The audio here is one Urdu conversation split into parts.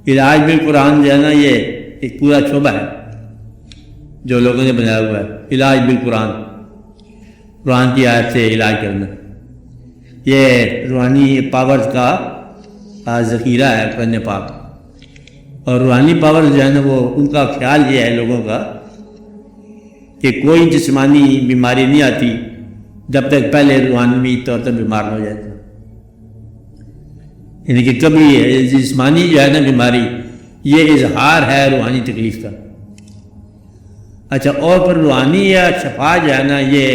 علاج بالقرآن جو ہے نا یہ ایک پورا شعبہ ہے جو لوگوں نے بنایا ہوا ہے. علاج بالقرآن، قرآن کی آیت سے علاج کرنا، یہ روحانی پاورز کا ذخیرہ ہے قرآن پاک. اور روحانی پاور جو ہے نا وہ ان کا خیال یہ ہے لوگوں کا کہ کوئی جسمانی بیماری نہیں آتی جب تک پہلے روحانی طور پر بیمار نہ ہو جائے. یعنی کہ کبھی جسمانی جو ہے نا بیماری یہ اظہار ہے روحانی تکلیف کا. اچھا، اور پھر روحانی یا شفا جو ہے نا یہ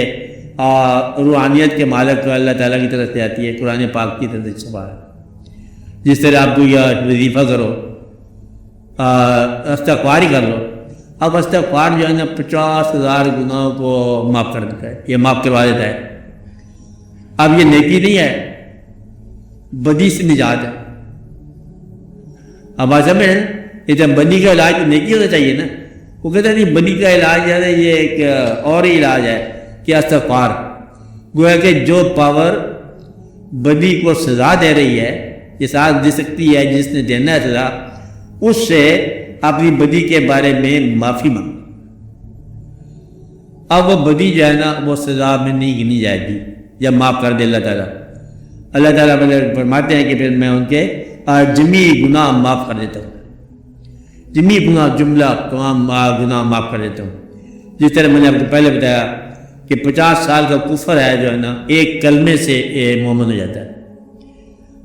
روحانیت کے مالک اللہ تعالیٰ کی طرف سے آتی ہے، قرآن پاک کی طرف سے شفا ہے. جس طرح آپ کو یہ وظیفہ کرو، استغفار ہی کر لو. اب استغفار جو ہے نا 50,000 گناہوں کو معاف کر دیتا ہے، یہ معاف کروا دیتا ہے. اب یہ نیکی نہیں ہے، بدی سے نجات ہے. اب آج میں یہ بدی کا علاج تو نیکی ہونا چاہیے نا. وہ کہتے ہیں نہیں، بدی کا علاج جو ہے نا یہ ایک اور ہی علاج ہے کہ استغفار. گویا کہ جو پاور بدی کو سزا دے رہی ہے، یہ سزا دے سکتی ہے جس نے دینا ہے سزا، اس سے اپنی بدی کے بارے میں معافی مانگ. اب وہ بدی جو ہے نا وہ سزا میں نہیں گنی جائے گی جب معاف کر دے اللہ تعالیٰ. اللہ تعالیٰ فرماتے ہیں کہ پھر میں ان کے جمی گناہ معاف کر دیتا ہوں. جمی گناہ جملہ تمام گناہ معاف کر دیتا ہوں. جس طرح میں نے آپ کو پہلے بتایا کہ 50 سال کا کفر ہے جو ہے نا ایک کلمے سے مومن ہو جاتا ہے.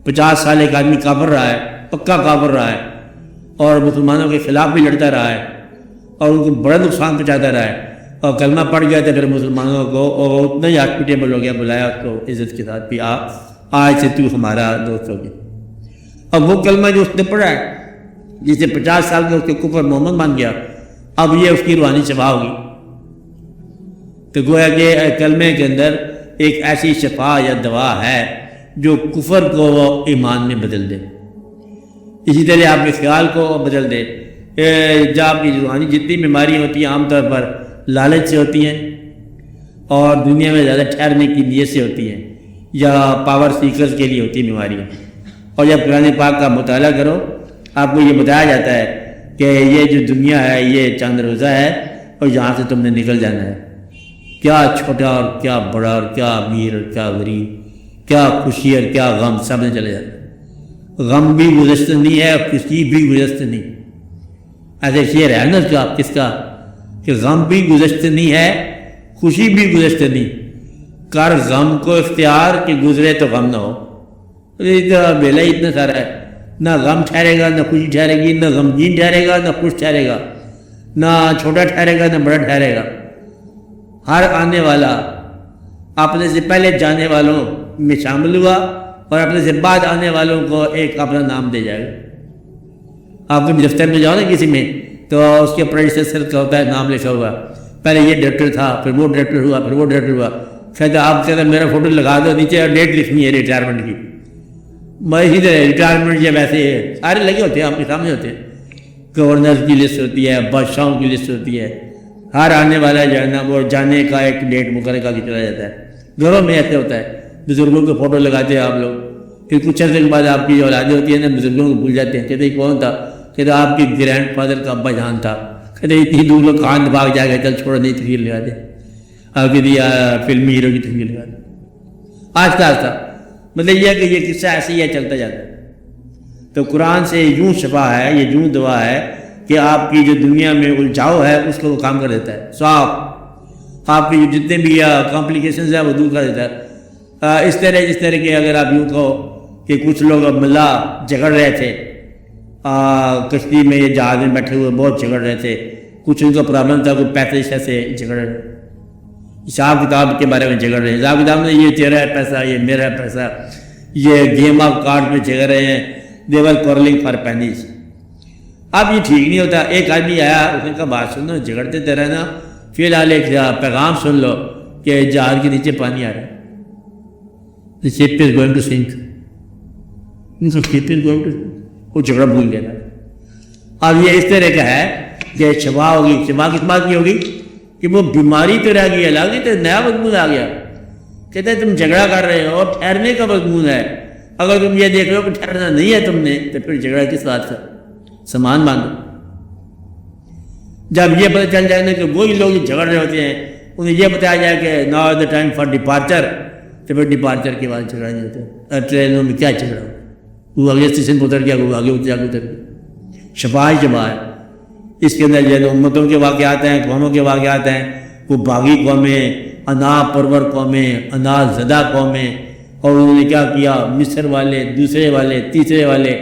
50 سال ایک آدمی کافر رہا ہے، پکا کافر رہا ہے، اور مسلمانوں کے خلاف بھی لڑتا رہا ہے اور ان کو بڑا نقصان پہنچاتا رہا ہے، اور کلمہ پڑ گیا تھا پھر مسلمانوں کو، اور اتنا ہی ہاسپٹیبل ہو گیا، بلایا اس کو عزت کے ساتھ بھی آج سے تو ہمارا دوست ہو گیا. اب وہ کلمہ جو اس نے پڑھا ہے جسے 50 سال میں اس کے کفر محمد بن گیا، اب یہ اس کی روحانی شفا ہوگی. تو گویا کہ کلمے کے اندر ایک ایسی شفا یا دوا ہے جو کفر کو ایمان میں بدل دے. اسی طرح آپ کے خیال کو بدل دے. جب آپ کی روحانی جتنی بیماریاں ہوتی ہیں عام طور پر لالچ سے ہوتی ہیں اور دنیا میں زیادہ ٹھہرنے کی نیت سے ہوتی ہیں یا پاور سیکرز کے لیے ہوتی ہیں بیماریاں. اور جب قرآن پاک کا مطالعہ کرو آپ کو یہ بتایا جاتا ہے کہ یہ جو دنیا ہے یہ چند روزہ ہے اور یہاں سے تم نے نکل جانا ہے. کیا چھوٹا اور کیا بڑا اور کیا امیر اور کیا غریب، کیا خوشی اور کیا غم، سب نے چلے جاتا ہے. غم بھی گزشتہ نہیں ہے، خوشی بھی گزشتہ نہیں. ایسے شعر ہے نا کس کا کہ غم بھی گزشتہ نہیں ہے، خوشی بھی گزشتہ نہیں، کر غم کو اختیار کہ گزرے تو غم نہ ہو. بیلا ہی اتنا سارا ہے، نہ غم ٹھہرے گا، نہ خوشی ٹھہرے گی، نہ غمگین ٹھہرے گا، نہ خوش ٹھہرے گا، نہ چھوٹا ٹھہرے گا، نہ بڑا ٹھہرے گا. ہر آنے والا اپنے سے پہلے جانے والوں میں شامل ہوا اور اپنے سے بعد آنے والوں کو ایک اپنا نام دے جائے گا. آپ کبھی دفتر میں جاؤ نا کسی میں تو اس کے پریڈیسیسر کا ہوتا ہے نام لکھا ہوا، پہلے یہ ڈائریکٹر تھا، پھر وہ ڈائریکٹر ہوا، پھر وہ ڈائریکٹر ہوا. کہتے آپ کہتے میرا فوٹو لگا دو نیچے اور ڈیٹ لکھنی ہے ریٹائرمنٹ کی. میں اسی طرح ریٹائرمنٹ یا ویسے سارے لگے ہوتے ہیں آپ کے سامنے ہوتے ہیں. گورنر کی لسٹ ہوتی ہے، بادشاہوں کی لسٹ ہوتی ہے. ہر آنے والا جو ہے نا وہ جانے کا ایک ڈیٹ مقرر کر کے چلا جاتا ہے. گھروں میں ایسے ہوتا ہے، بزرگوں کے فوٹو لگاتے ہیں آپ لوگ، پھر کچھ عرصے کے بعد آپ کی جو اولادیں ہوتی ہیں نا بزرگوں کو بھول جاتے ہیں. کہتے کون تھا؟ کہتے آپ کی گرینڈ فادر کا ابا جان تھا. کہتے اتنی دور لوگ کان بھاگ جائے گا، چل چھوڑ نہیں تصویر لگا دے، آپ کی فلمی ہیرو کی تصویر لگا دے. آہستہ آہستہ مطلب یہ ہے کہ یہ قصہ ایسے ہی ہے، چلتا جاتا ہے. تو قرآن سے یوں شفا ہے، یہ یوں دعا ہے کہ آپ کی جو دنیا میں الجھاؤ ہے اس کو وہ کام کر دیتا ہے، صاف آپ کی جو جتنے بھی کمپلیکیشنز ہیں وہ دور کر دیتا ہے. اس طرح کہ اگر آپ یوں کہو کہ کچھ لوگ ملا جھگڑ رہے تھے کشتی میں، یہ جہاز میں بیٹھے ہوئے بہت جھگڑ رہے تھے، کچھ ان کا پرابلم تھا، کوئی پیسے سے جھگڑ رہے، حساب کتاب کے بارے میں جھگڑ رہے ہیں. حساب کتاب میں یہ تیرا ہے پیسہ، یہ میرا ہے پیسہ، یہ گیم آف کارڈ میں جھگڑ رہے ہیں. دیور کورلنگ فار پینیز. اب یہ ٹھیک نہیں ہوتا. ایک آدمی آیا، اس نے کہا بات سنو، جھگڑتے تو رہنا، فی الحال ایک پیغام سن لو کہ جہاز کے نیچے پانی آ رہا ہے. The ship is going to sink. Ship is going to sink. وہ جھگڑا بھول گیا. اب یہ اس طرح کا ہے کہ شفا ہوگی. شفا کس بات کی ہوگی کہ وہ بیماری تو رہ گئی الگ، تو نیا مضمون آ گیا. کہتے ہیں تم جھگڑا کر رہے ہو، ٹھہرنے کا مضمون ہے. اگر تم یہ دیکھ رہے ہو کہ ٹھہرنا نہیں ہے تم نے، تو پھر جھگڑا کس بات کا؟ سامان باندھو. جب یہ پتہ چل جائے نا کہ وہی لوگ جو جھگڑ رہے ہوتے ہیں انہیں یہ بتایا جائے کہ now is the time for departure, تو پھر ڈپارچر کے بعد جھگڑا نہیں ہوتا. ٹرینوں میں کیا جھگڑا ہو، وہ اگلے اسٹیشن پر اتر گیا، وہ آگے اتر گیا. شفا ہی شفا ہے. اس کے اندر جو امتوں کے واقعات ہیں، قوموں کے واقعات ہیں، وہ باغی قومیں، انا پرور قومیں، انا زدہ قومیں، اور انہوں نے کیا کیا، مصر والے، دوسرے والے، تیسرے والے،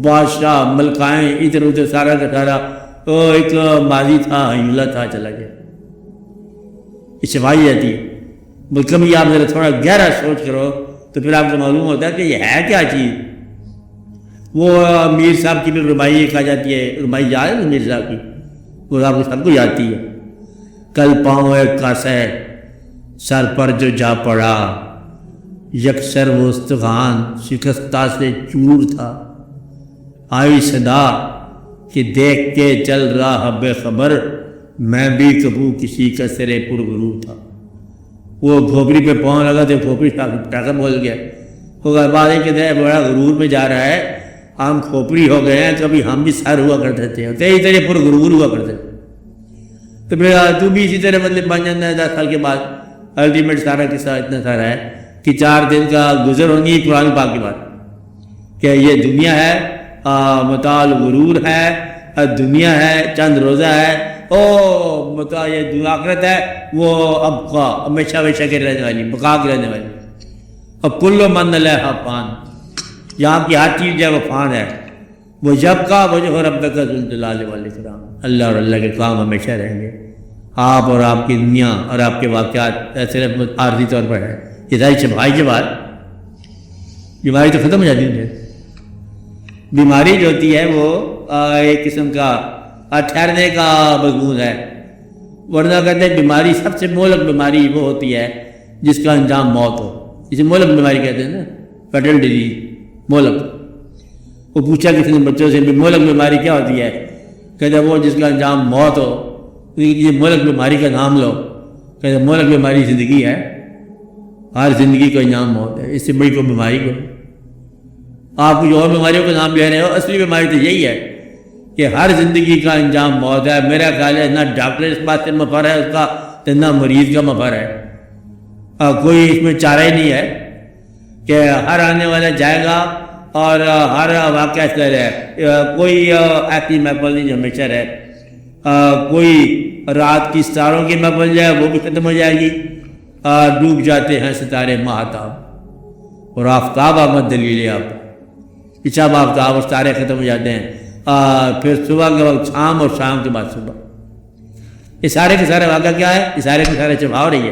بادشاہ، ملکائیں، ادھر ادھر سارا کا سارا. تو ایک ماضی تھا، حیولہ تھا، چلا گیا. یہ شفائی رہتی ہے. کبھی آپ ذرا تھوڑا گہرا سوچ کرو تو پھر آپ کو معلوم ہوتا ہے کہ یہ ہے کیا چیز. وہ میر صاحب کی بھی ربائی کہا جاتی ہے، ربائی یاد ہے میر صاحب کی، وہ آپ کو سب کو یادتی ہے. کل پاؤں ایک کاسے سر پر جو جا پڑا، یکسر وہ استخوان شکستہ سے چور تھا. آئی صدا کہ دیکھ کے چل رہا بے خبر، میں بھی کبھی کسی کا سرے پرغرور تھا. وہ کھوپڑی پہ پاؤں لگا تو کھوپڑی ٹاکا بول گیا. وہ بات کہ بڑا غرور میں جا رہا ہے، ہم کھوپڑی ہو گئے ہیں، کبھی ہم بھی سر ہوا کرتے تھے، تیری طرح پرغرور ہوا کرتے تھے. تو پھر تو بھی اسی طرح مطلب بن جانا ہے 10 سال کے بعد. الٹیمیٹ سارا قصہ اتنا سارا ہے کہ 4 دن کا گزر ہونی قرآن پاک کی بات کہ یہ دنیا ہے، متاع الغرور ہے، دنیا ہے چند روزہ ہے، او متاع یہ آخرت ہے وہ ابقا، ہمیشہ ہمیشہ کے رہنے والی، بقا کے رہنے والی. اور کل من علیہا فان، یہاں کی ہر چیز جو ہے وہ فان ہے. وہ جب کا وجہ ربک ذو الجلال والاکرام، اللہ اور اللہ کے کام ہمیشہ رہیں گے. آپ اور آپ کی دنیا اور آپ کے واقعات صرف عارضی طور پر ہے. یہ ساری چھپائی کے بعد بیماری تو ختم ہو جاتی ہے. بیماری جو ہوتی ہے وہ ایک قسم کا ٹھہرنے کا مضمون ہے. ورنہ کہتے ہیں بیماری سب سے مہلک بیماری وہ ہوتی ہے جس کا انجام موت ہو. اسے مہلک بیماری کہتے ہیں نا، فیٹل ڈیزیز، مہلک. وہ پوچھا کسی نے بچوں سے بھی مہلک بیماری کیا ہوتی ہے، کہتے ہیں وہ جس کا انجام موت ہو. یہ مہلک بیماری کا نام لو، کہتے ہیں مہلک بیماری زندگی ہے، ہر زندگی کا انجام موت ہے. اس سے بڑی کوئی بیماری کو آپ کچھ اور بیماریوں کا نام لے رہے ہو، اصلی بیماری تو یہی ہے کہ ہر زندگی کا انجام موت ہے. میرا خیال ہے نہ ڈاکٹر اس بات سے مفر ہے اس کا، تو نہ مریض کا مفر ہے. کوئی اس میں چارہ ہی نہیں ہے کہ ہر آنے والا جائے گا اور ہر واقعہ اس طرح ہے. کوئی ایسی محفل نہیں جو ہمیشہ رہے. کوئی رات کی ستاروں کی محفل جائے وہ بھی ختم ہو جائے گی. ڈوب جاتے ہیں ستارے ماہتاب، اور آفتاب آمد دلیل آپ، پیچھا آفتاب اور ستارے ختم ہو جاتے ہیں. پھر صبح کے وقت شام اور شام کے بعد صبح. یہ سارے کے سارے واقعہ کیا ہے؟ یہ سارے کے سارے چھپا ہو رہی ہے،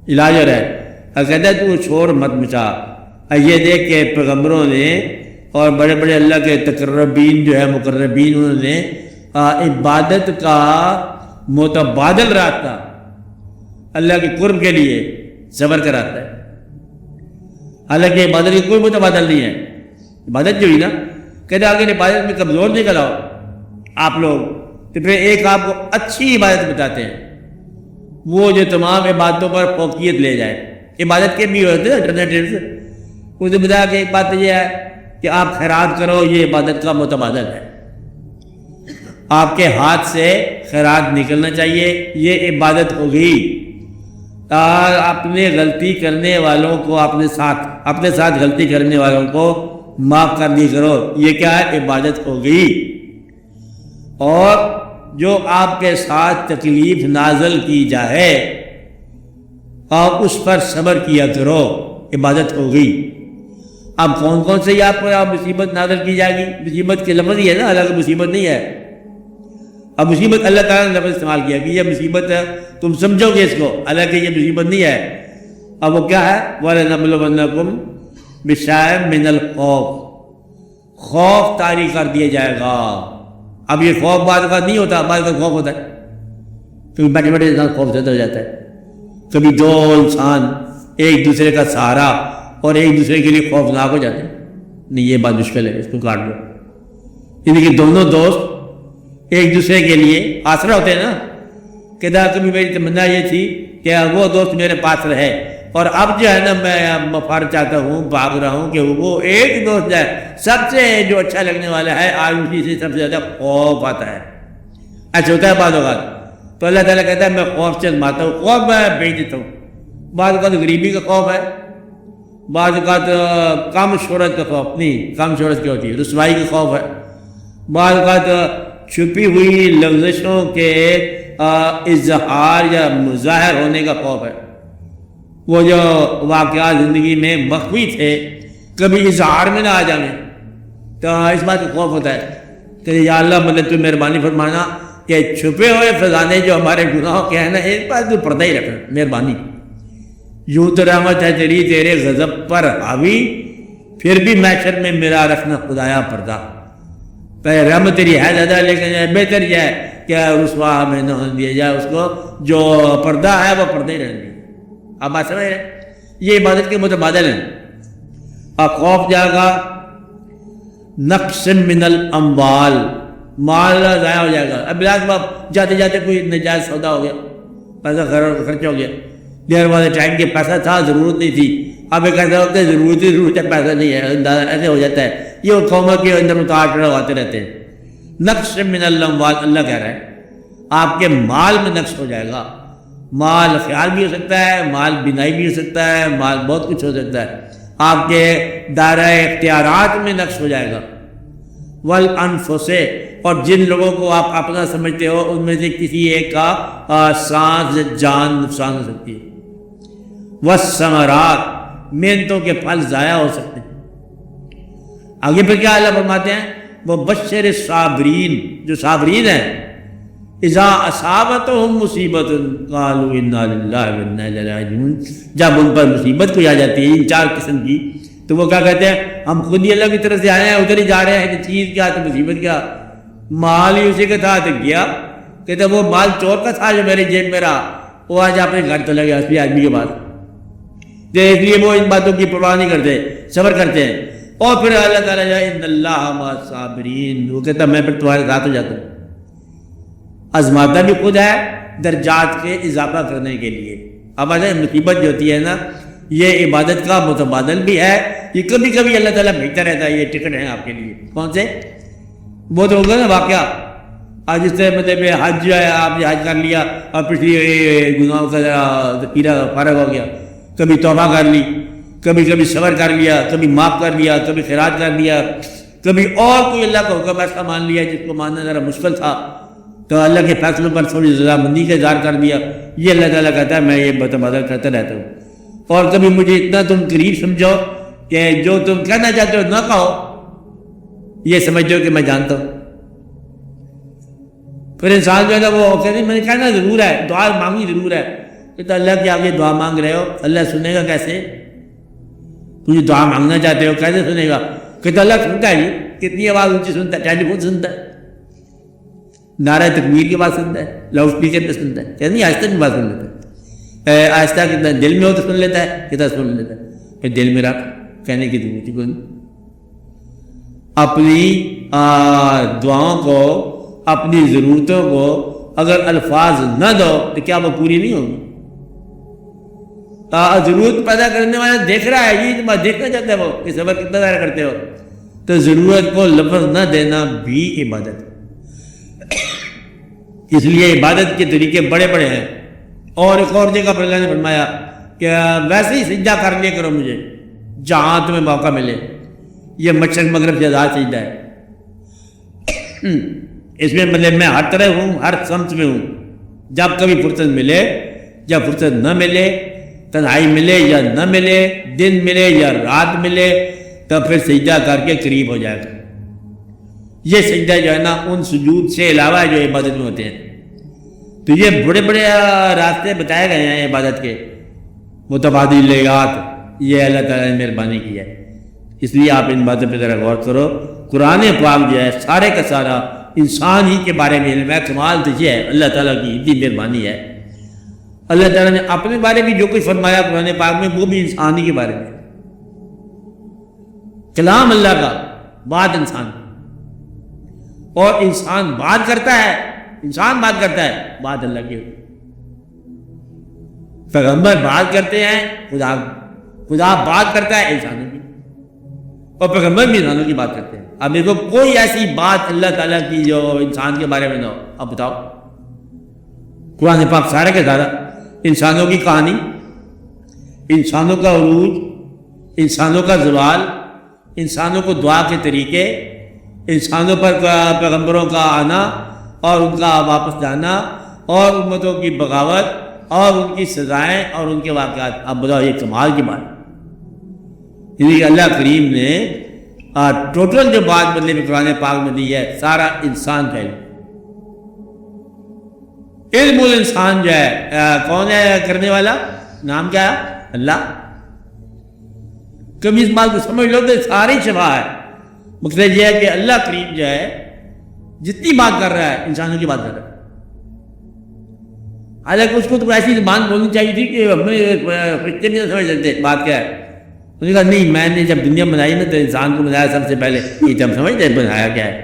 علاج ہو رہا ہے. کہتا ہے تو شور مت مچا. یہ دیکھ کے پیغمبروں نے اور بڑے بڑے اللہ کے تقربین جو ہے مقربین، انہوں نے عبادت کا متبادل راستہ اللہ کے قرب کے لیے صبر کا راستہ ہے. حالانکہ عبادت کی کوئی متبادل نہیں ہے. عبادت جو ہی نا کہتے آگے عبادت میں کمزور نہیں کراؤ آپ لوگ، تو پھر ایک آپ کو اچھی عبادت بتاتے ہیں وہ جو تمام عبادتوں پر فوقیت لے جائے. عبادت کے بھی ہوتے ہیں الٹرنیٹیوز. اسے بتایا کہ ایک بات یہ ہے کہ آپ خیرات کرو، یہ عبادت کا متبادل ہے. آپ کے ہاتھ سے خیرات نکلنا چاہیے، یہ عبادت ہوگی. اپنے غلطی کرنے والوں کو اپنے ساتھ غلطی کرنے والوں کو معاف کر دی کرو، یہ کیا ہے؟ عبادت ہوگی. اور جو آپ کے ساتھ تکلیف نازل کی جائے آپ اس پر صبر کیا کرو، عبادت ہوگی. اب کون سے آپ پر مصیبت نازل کی جائے گی؟ مصیبت کے لفظ ہی ہے نا، اللہ کی مصیبت نہیں ہے. اب مصیبت اللہ تعالیٰ نے لفظ استعمال کیا کہ یہ مصیبت ہے، تم سمجھو گے اس کو، حالانکہ یہ مصیبت نہیں ہے. اب وہ کیا ہے؟ وَلَنَبْلُوَنَّكُمْ بِشَيْءٍ مِّنَ الْخَوْفِ، خوف طاری کر دیا جائے گا. اب یہ خوف بعد کا نہیں ہوتا، بعد کا خوف ہوتا ہے کیونکہ بیٹھے بیٹھے انسان خوف زدہ ہو جاتا ہے. کبھی دو انسان ایک دوسرے کا سہارا اور ایک دوسرے کے لیے خوفناک ہو جاتے ہیں. نہیں یہ بات مشکل ہے، اس کو کاٹ دو. یعنی کہ دونوں دوست ایک دوسرے کے لیے آسرا ہوتے ہیں نا. کہتا کبھی میری تمنا یہ تھی کہ وہ دوست میرے پاس رہے اور اب جو ہے نا میں مفار چاہتا ہوں، بھاگ رہا ہوں کہ وہ ایک دوست ہے سب سے جو اچھا لگنے والا ہے، آج اسی سے سب سے زیادہ خوف آتا ہے۔ اچھا ہوتا ہے بعض اوقات تو اللہ تعالیٰ کہتا ہے میں خوف سے مارتا ہوں، خوف میں بھیج دیتا ہوں۔ بعض اوقات غریبی کا خوف ہے، بعض اوقات کم شہرت کا خوف، نہیں کم شہرت کیا ہوتی ہے، رسوائی کا خوف ہے، بعض اوقات چھپی ہوئی لغزشوں کے اظہار یا مظاہر ہونے کا خوف ہے۔ وہ جو واقعات زندگی میں مخفی تھے کبھی اظہار میں نہ آ جائیں تو اس بات کا خوف ہوتا ہے کہ یا اللہ مطلب تو مہربانی فرمانا کہ چھپے ہوئے خزانے جو ہمارے گناہوں کے ہیں نا اس بات تو پردہ ہی رکھنا، مہربانی۔ یوں تو رحمت ہے تیری تیرے غضب پر حاوی، پھر بھی محشر میں میرا رکھنا خدایا پردہ۔ پہلے رحمت تیری ہے زیادہ لیکن بہتر یہ ہے کہ رسوا میں نہ ہونے دیا جائے اس کو، جو پردہ ہے وہ پردہ ہی رہنے دیا۔ اب بات سمجھ رہے ہیں؟ یہ عبادت کے متبادل ہیں۔ اب خوف جائے گا، نقص من الاموال، مال ضائع ہو جائے گا۔ اب بلاس باپ جاتے جاتے کوئی نجائز سودا ہو گیا، پیسہ خرچ ہو گیا، دیر بعد ٹائم کے پیسہ تھا ضرورت نہیں تھی، اب ایک ایسا ہوتا ہے ضرورت ہی ضرورت ہے پیسہ نہیں ہے، ایسے ہو جاتا ہے۔ یہ قوموں کے اندر اتار چڑھاؤ آتے رہتے ہیں۔ نقص من الاموال، اللہ کہہ رہا ہے آپ کے مال میں نقص ہو جائے گا۔ مال خیال بھی ہو سکتا ہے، مال بینائی بھی ہو سکتا ہے، مال بہت کچھ ہو سکتا ہے۔ آپ کے دائرہ اختیارات میں نقص ہو جائے گا۔ والانفس، اور جن لوگوں کو آپ اپنا سمجھتے ہو ان میں سے کسی ایک کا سانس جان نقصان ہو سکتی ہے۔ والثمرات، محنتوں کے پھل ضائع ہو سکتے ہیں۔ آگے پھر کیا اللہ فرماتے ہیں؟ وہ بشر صابرین، جو صابرین ہیں، اذا اصابتہم مصیبت قالوا انا للہ وانا الیہ راجعون، جب ان پر مصیبت کوئی آ جاتی ہے ان چار قسم کی تو وہ کیا کہتے ہیں؟ ہم خود ہی اللہ کی طرف سے آئے ہیں، ادھر ہی جا رہے ہیں، کہ چیز کیا تو مصیبت کیا، مال ہی اسی کا تھا تو گیا، کہتے وہ مال چور کا تھا جو میرے جیب میں رہا، وہ آج اپنے گھر چلا گیا اصلی آدمی کے بعد۔ اس لیے وہ ان باتوں کی پرواہ نہیں کرتے، صبر کرتے ہیں۔ اور پھر اللہ تعالیٰ جائے ان اللہ مع الصابرین، وہ کہتا میں پھر تمہارے ساتھ ہو جاتا ہوں۔ آزماتا بھی خود ہے درجات کے اضافہ کرنے کے لیے۔ اب ایسے مصیبت جو ہوتی ہے نا یہ عبادت کا متبادل بھی ہے، یہ کبھی کبھی اللہ تعالیٰ بھیجتا رہتا ہے، یہ ٹکٹ ہیں آپ کے لیے۔ کون سے؟ وہ تو ہوگا نا واقعہ آج اس سے مطلب حج جو ہے، آپ نے حج کر لیا اور پچھلی گناہوں کا ذخیرہ فارغ ہو گیا، کبھی توبہ کر لی، کبھی کبھی صبر کر لیا، کبھی معاف کر لیا، کبھی خیرات کر لیا، کبھی اور کوئی اللہ کا حکم ایسا مان لیا جس کو ماننا ذرا مشکل تھا تو اللہ کے فیصلوں پر تھوڑی رضامندی کا اظہار کر دیا۔ یہ اللہ تعالیٰ کہتا ہے میں یہ متبادل کرتا رہتا ہوں۔ اور کبھی مجھے اتنا تم قریب سمجھو کہ جو تم کہنا چاہتے ہو نہ کہو، یہ سمجھو کہ میں جانتا ہوں۔ پھر انسان جو ہے نا وہ کہتے ہیں میں نے کہنا ضرور ہے، دعا مانگی ضرور ہے، کہ اللہ کی آپ یہ دعا مانگ رہے ہو، اللہ سنے گا کیسے؟ تجھے دعا مانگنا چاہتے ہو کیسے سنے گا؟ کہ اللہ سنتا ہے، جی کتنی آواز اونچی سنتا ہے، ٹیلی فون سنتا ہے، نعرہ تکبیر کی بات سنتا ہے، لاؤڈ اسپیکر پہ سنتا ہے، کہتے نہیں آہستہ کی بات سن لیتا ہے، آہستہ کتنا دل میں ہو تو سن لیتا ہے، کتنا سن لیتا ہے، پھر دل میں رکھ کہنے کی ضرورت ہی کوئی نہیں۔ اپنی دعاؤں کو، اپنی ضرورتوں کو اگر الفاظ نہ دو تو کیا وہ پوری نہیں ہوگی؟ ضرورت پیدا کرنے والا دیکھ رہا ہے، یہ تمہیں دیکھنا چاہتا ہے وہ کہ صبر کتنا ظاہر کرتے ہو، تو ضرورت کو لفظ نہ دینا بھی عبادت ہے۔ اس لیے عبادت کے طریقے بڑے بڑے ہیں۔ اور ایک اور جگہ پر اللہ نے فرمایا کہ ویسے ہی سجدہ کر لیا کرو مجھے جہاں تمہیں موقع ملے، یہ مشرق مغرب سے آزاد سجدہ ہے۔ اس میں مطلب میں ہر طرح ہوں، ہر سمت میں ہوں، جب کبھی فرصت ملے، جب فرصت نہ ملے، تنہائی ملے یا نہ ملے، دن ملے یا رات ملے، تو پھر سجدہ کر کے قریب ہو جائے گا۔ یہ سجدہ جو ہے نا ان سجود سے علاوہ جو عبادت میں ہوتے ہیں، تو یہ بڑے بڑے راستے بتائے گئے ہیں عبادت کے، متبادلات، یہ اللہ تعالیٰ نے مہربانی کی ہے۔ اس لیے آپ ان باتوں پہ ذرا غور کرو۔ قرآن پاک جو ہے سارے کا سارا انسان ہی کے بارے میں علم ہے۔ کمال تو یہ ہے اللہ تعالیٰ کی اتنی مہربانی ہے، اللہ تعالیٰ نے اپنے بارے میں جو کچھ فرمایا قرآن پاک میں وہ بھی انسان ہی کے بارے میں، کلام اللہ کا، بات انسان، اور انسان بات کرتا ہے، انسان بات کرتا ہے، بات اللہ کی۔ پیغمبر بات کرتے ہیں، خدا بات کرتا ہے انسانوں کی، اور پیغمبر بھی انسانوں کی بات کرتے ہیں. اب میرے کو کوئی ایسی بات اللہ تعالیٰ کی جو انسان کے بارے میں نہ ہو. اب بتاؤ، قرآن پاک سارے کے سارا انسانوں کی کہانی، انسانوں کا عروج، انسانوں کا زوال، انسانوں کو دعا کے طریقے، انسانوں پر پیغمبروں کا آنا اور ان کا واپس جانا، اور امتوں کی بغاوت اور ان کی سزائیں اور ان کے واقعات. اب بتاؤ، یہ کمال کی بات. یعنی کہ اللہ کریم نے ٹوٹل جو بات بدلے میں قرآن پاک میں دی ہے، سارا انسان کا علم الانسان جو ہے کون ہے کرنے والا؟ نام کیا ہے؟ اللہ. کبھی اس بات کو سمجھ لو تو ساری شفا ہے. مقصد یہ ہے کہ اللہ کریم جو ہے جتنی بات کر رہا ہے انسانوں کی بات کر رہا ہے. حالانکہ اس کو تو ایسی زبان بولنی چاہیے تھی کہ ہمیں فرشتے نہیں سمجھ سکتے بات کیا ہے. انہوں نے کہا نہیں، میں نے جب دنیا بنائی نا تو انسان کو بنایا سب سے پہلے، یہ جب سمجھتے بنایا کیا ہے.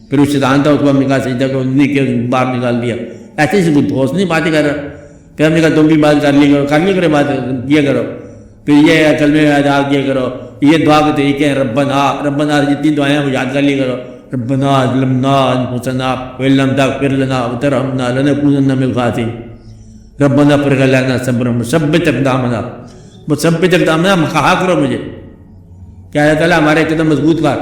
پھر اس شیطان تھا، اس کو ہم نے کہا سجدہ کرو، انہوں نے کہ باہر نکال دیا. ایسے سے کوئی ٹھوس نہیں باتیں کر رہا. پھر ہم نے کہا تم بھی بات کر لی کرو بات کیا کرو. پھر یہ کلمے ادا کیا کرو، یہ دعا کے طریقے ہیں. ربنا جتنی دعائیں ہیں وہ یاد کر لی کرو. ربنا ظلمنا انفسنا وان لم تغفر لنا وترحمنا لنكونن من الخاسرین. ربنا افرغ علینا صبرا وثبت اقدامنا. مثبت اقدامنا کہا کرو مجھے کہ اللہ تعالیٰ ہمارے قدم مضبوط کر.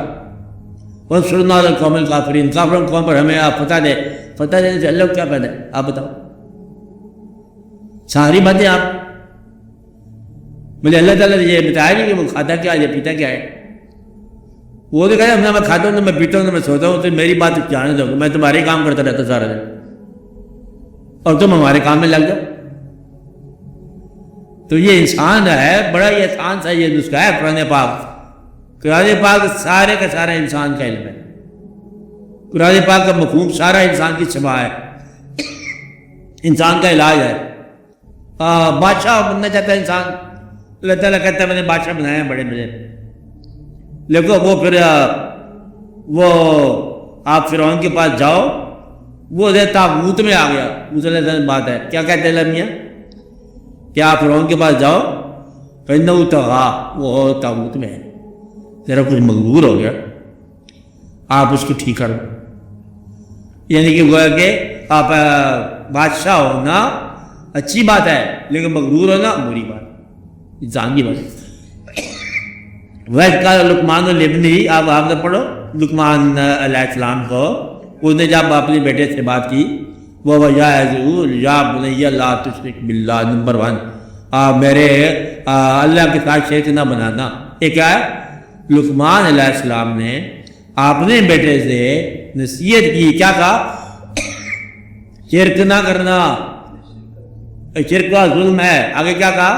وانصرنا علی القوم الکافرین، کافروں قوم پر ہمیں آپ فتح دے. فتح دینے سے اللہ کو کیا پیدا ہے؟ آپ بتاؤ. ساری باتیں آپ مجھے اللہ تعالیٰ نے یہ بتایا نہیں کہ وہ کھاتا کیا ہے پیتا کیا ہے. وہ تو کہا میں کھاتا ہوں، نہ میں پیتا ہوں، نہ میں سوتا ہوں، تو میری بات جانے دو، میں تمہارے کام کرتا رہتا سارا دن اور تم ہمارے کام میں لگ جاؤ. تو یہ انسان ہے، بڑا ہی آسان سا یہ نسخہ ہے قرآن پاک. قرآن پاک سارے کا سارا انسان کا علم ہے. قرآن پاک کا مفہوم سارا انسان کی شفا ہے، انسان کا علاج ہے. بادشاہ بننا چاہتا ہے انسان، اللہ تعالیٰ کہتا ہے میں نے بادشاہ بنائے ہیں بڑے بڑے، لیکن وہ پھر وہ آپ فرعون کے پاس جاؤ، وہ تابوت میں آ گیا. مسلم بات ہے، کیا کہتے ہیں لمیاں کہ آپ فرعون کے پاس جاؤ، فإنہ طغیٰ، وہ تابوت میں ہے، ذرا کچھ مغرور ہو گیا، آپ اس کو ٹھیک کرو. یعنی کہ گویا کہ آپ بادشاہ ہونا اچھی بات ہے، لیکن مغرور ہونا بری بات، انسان کی بات ہے. ویسے کا لقمان الابنی، آپ نے پڑھو لقمان علیہ السلام کو، اس نے جب اپنے بیٹے سے بات کی، وہ یا بنی لا تشرک باللہ، نمبر 1 میرے اللہ کے ساتھ شرک نہ بنانا. ایک ہے لقمان علیہ السلام نے اپنے بیٹے سے نصیحت کی، کیا کہا؟ شرک نہ کرنا، شرک کا ظلم ہے. آگے کیا کہا؟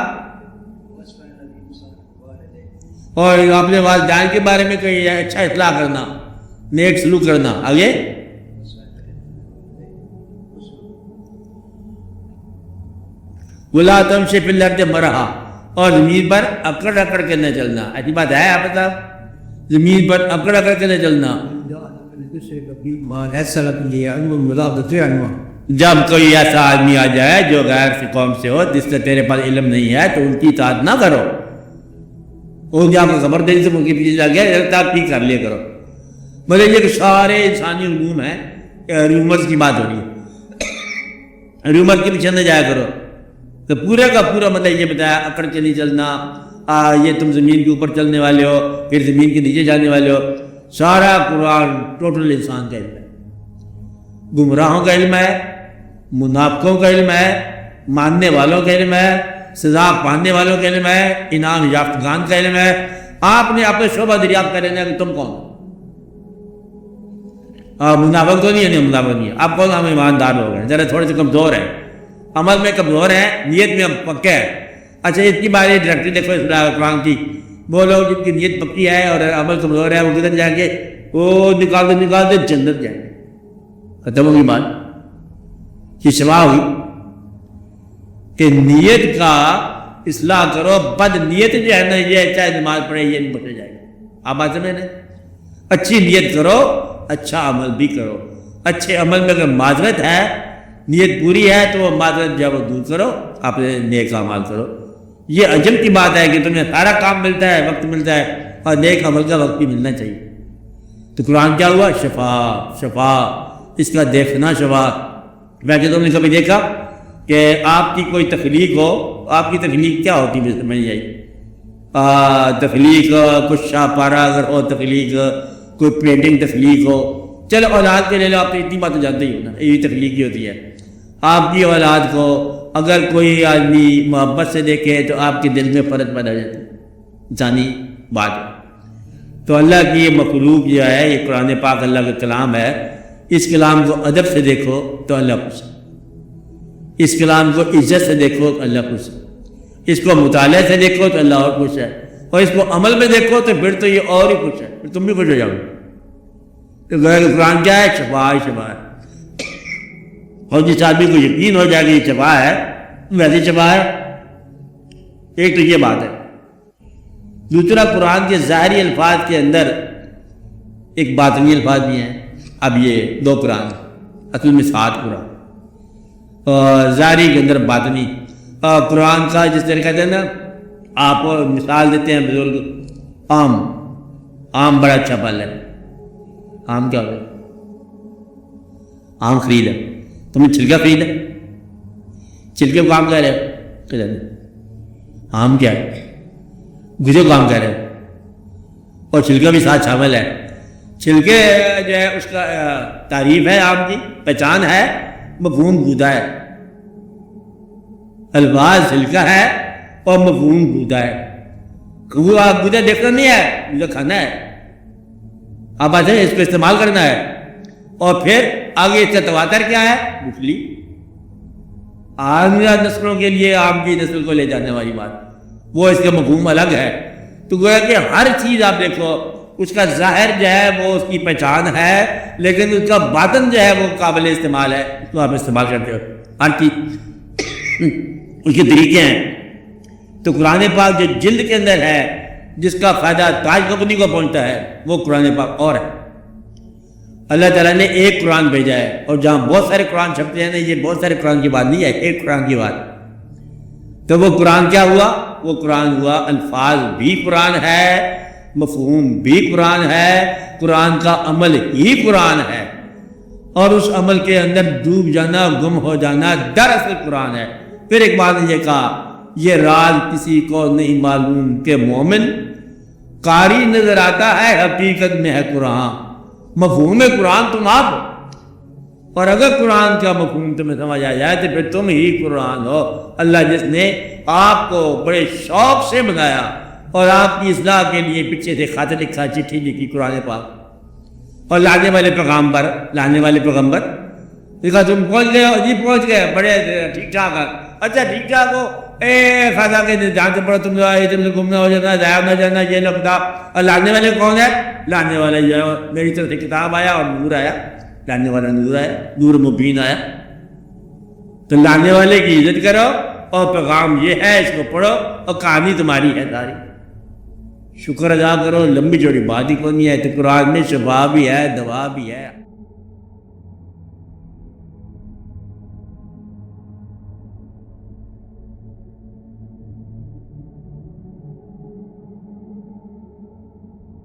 اور اپنے والدین کے بارے میں کوئی اچھا اطلاع کرنا، نیک سلوک کرنا. آگے وَلَا تَمْشِ فِي الْأَرْضِ مَرَحًا، اور زمین پر اکڑ اکڑ کے نہ چلنا. ایسی بات ہے آپ بتاؤ، زمین پر اکڑ اکڑ کے نہ چلنا. جب کوئی ایسا آدمی آ جائے جو غیر سی قوم سے ہو، جس سے تیرے پاس علم نہیں ہے، تو ان کی اطاعت نہ کرو. وہ جب زبردستی سے ان کے پیچھے جا گیا، اطاعت ٹھیک کر لیا کرو. مطلب یہ کہ سارے انسانی علوم ہیں، رومرز کی بات ہو رہی ہے، رومر کے پیچھے نہ جایا کرو. تو پورے کا پورا مطلب یہ بتایا اکڑ کے نہیں چلنا. یہ تم زمین کے اوپر چلنے والے ہو، پھر زمین کے نیچے جانے والے ہو. سارا قرآن ٹوٹل انسان کا علم ہے. گمراہوں کا علم ہے، منافقوں کا علم ہے، ماننے والوں کا علم ہے، سزا پانے والوں کا علم ہے، انعام یافتگان کا علم ہے. آپ نے اپنے شعبہ دریافت کر لینا کہ تم کون؟ منافق تو نہیں ہے، نہیں منافق نہیں ہے. آپ کون؟ ہم ایماندار لوگ ہیں، ذرا تھوڑے سے کمزور ہیں، عمل میں کمزور ہیں، نیت میں ہم پکے ہیں. اچھا اس کی بارے ڈائریکٹری دیکھو قرآن کی، وہ لوگ جن کی نیت پکی ہے اور عمل کمزور ہے، وہ کدھر جائیں گے؟ وہ نکال دے جنت جائیں گے. ختم ہوگی بات. یہ شفا ہوئی کہ نیت کا اصلاح کرو. بد نیت جو ہے نا، یہ چاہے نماز پڑھے یہ نہیں بچے جائے گا. آپ بات سمجھ لیں، اچھی نیت کرو، اچھا عمل بھی کرو. اچھے عمل میں اگر معذرت ہے نیت پوری ہے تو وہ معذرت جو ہے وہ دور کرو، اپنے نیک اعمال کرو۔ یہ عجب کی بات ہے کہ تمہیں سارا کام ملتا ہے، وقت ملتا ہے، اور نیک عمل کا وقت بھی ملنا چاہیے۔ تو قرآن کیا ہوا؟ شفا، شفا، اس کا دیکھنا شفا۔ ویسے تم نے کبھی دیکھا کہ آپ کی کوئی تخلیق ہو، آپ کی تخلیق کیا ہوتی ہے سمجھ نہیں آئی؟ تخلیق کچھ شاہ پارا اگر ہو، تخلیق کوئی پینٹنگ تخلیق ہو، چلو اولاد کے لے لو، آپ تو اتنی بات تو جانتے ہی ہو نا، یہی تخلیق ہی ہوتی ہے۔ آپ کی اولاد کو اگر کوئی آدمی محبت سے دیکھے تو آپ کے دل میں فرق پیدا ہو جاتی ہے، انسانی بات ہے۔ تو اللہ کی یہ مخلوق جو ہے، یہ قرآن پاک اللہ کا کلام ہے، اس کلام کو ادب سے دیکھو تو اللہ خوش ہے، اس کلام کو عزت سے دیکھو تو اللہ خوش ہے، اس کو مطالعے سے دیکھو تو اللہ اور خوش ہے، اور اس کو عمل میں دیکھو تو پھر تو یہ اور ہی خوش ہے، پھر تم بھی خوش ہو جاؤ۔ تو قرآن کیا ہے؟ شفا، شفا ہے۔ اور جس آدمی کو یقین ہو جائے گا یہ شفا ہے، ویسی شفا ہے۔ ایک تو یہ بات ہے۔ دوسرا، قرآن کے ظاہری الفاظ کے اندر ایک باطنی الفاظ بھی ہیں۔ اب یہ دو قرآن، اصل میں 7 قرآن، اور ظاہری کے اندر باطنی۔ قرآن کا جس طرح کہتے ہیں نا، آپ مثال دیتے ہیں بزرگ، آم بڑا اچھا پھل ہے۔ آم کیا ہوتا ہے؟ آم خرید ہے، تم نے چھلکا خرید ہے، چھلکے کو آم کہہ رہے ہو؟ آم کیا ہے؟ گجے کو آم کہہ رہے ہو، اور چھلکا بھی ساتھ شامل ہے۔ چھلکے جو ہے اس کا تعریف ہے، آم کی پہچان ہے، مفہوم گودا ہے۔ الفاظ چھلکا ہے اور مفہوم گودا ہے۔ گودا دیکھنا نہیں ہے، گودا کھانا ہے۔ اب آتے ہیں اس کو استعمال کرنا ہے، اور پھر آگے اس کا تواتر کیا ہے؟ مفلی، آگے نسلوں کے لیے آم کی نسل کو لے جانے والی بات، وہ اس کا مفہوم الگ ہے۔ تو گویا کہ ہر چیز آپ دیکھو، اس کا ظاہر جو ہے وہ اس کی پہچان ہے، لیکن اس کا باطن جو ہے وہ قابل استعمال ہے، اس کو آپ استعمال کرتے ہو۔ ہر چیز اس کے طریقے ہیں۔ تو قرآن پاک جو جلد کے اندر ہے، جس کا فائدہ تاج کمپنی کو پہنچتا ہے، وہ قرآن پاک اور ہے۔ اللہ تعالیٰ نے ایک قرآن بھیجا ہے، اور جہاں بہت سارے قرآن چھپتے ہیں نا، یہ بہت سارے قرآن کی بات نہیں ہے، ایک قرآن کی بات۔ تو وہ قرآن کیا ہوا؟ وہ قرآن ہوا الفاظ بھی قرآن ہے، مفہوم بھی قرآن ہے، قرآن کا عمل ہی قرآن ہے، اور اس عمل کے اندر ڈوب جانا، گم ہو جانا دراصل قرآن ہے۔ پھر ایک بات نے یہ کہا، یہ راز کسی کو نہیں معلوم کہ مومن قاری نظر آتا ہے، حقیقت میں ہے قرآن۔ مفہوم قرآن تم آپ ہو، اور اگر قرآن کا مفہوم تمہیں سمجھ آ جائے تو پھر تم ہی قرآن ہو۔ اللہ جس نے آپ کو بڑے شوق سے بنایا اور آپ کی اصلاح کے لیے پیچھے سے خط لکھا، چٹھی لکھی قرآن پاک، اور لانے والے پیغمبر دیکھا تم پہنچ گئے ہو، جی پہنچ گئے، بڑے ٹھیک ٹھاک ہے، اچھا ٹھیک ٹھاک ہو، خدا کے جہاں سے پڑھو تم سے گھومنا ہو جانا، ضائع نہ جانا، یہ لو کتاب۔ اور لانے والے کون ہے؟ لانے والا جو ہے میری طرف سے کتاب آیا اور نور آیا، لانے والا نور آیا، نور مبین آیا۔ تو لانے والے کی عزت کرو، اور پیغام یہ ہے، اس کو پڑھو، اور کہانی تمہاری ہے ساری۔ شکر ادا کرو، لمبی چوڑی بات ہی کون ہے۔ تو قرآن میں شفا بھی ہے، دوا بھی ہے۔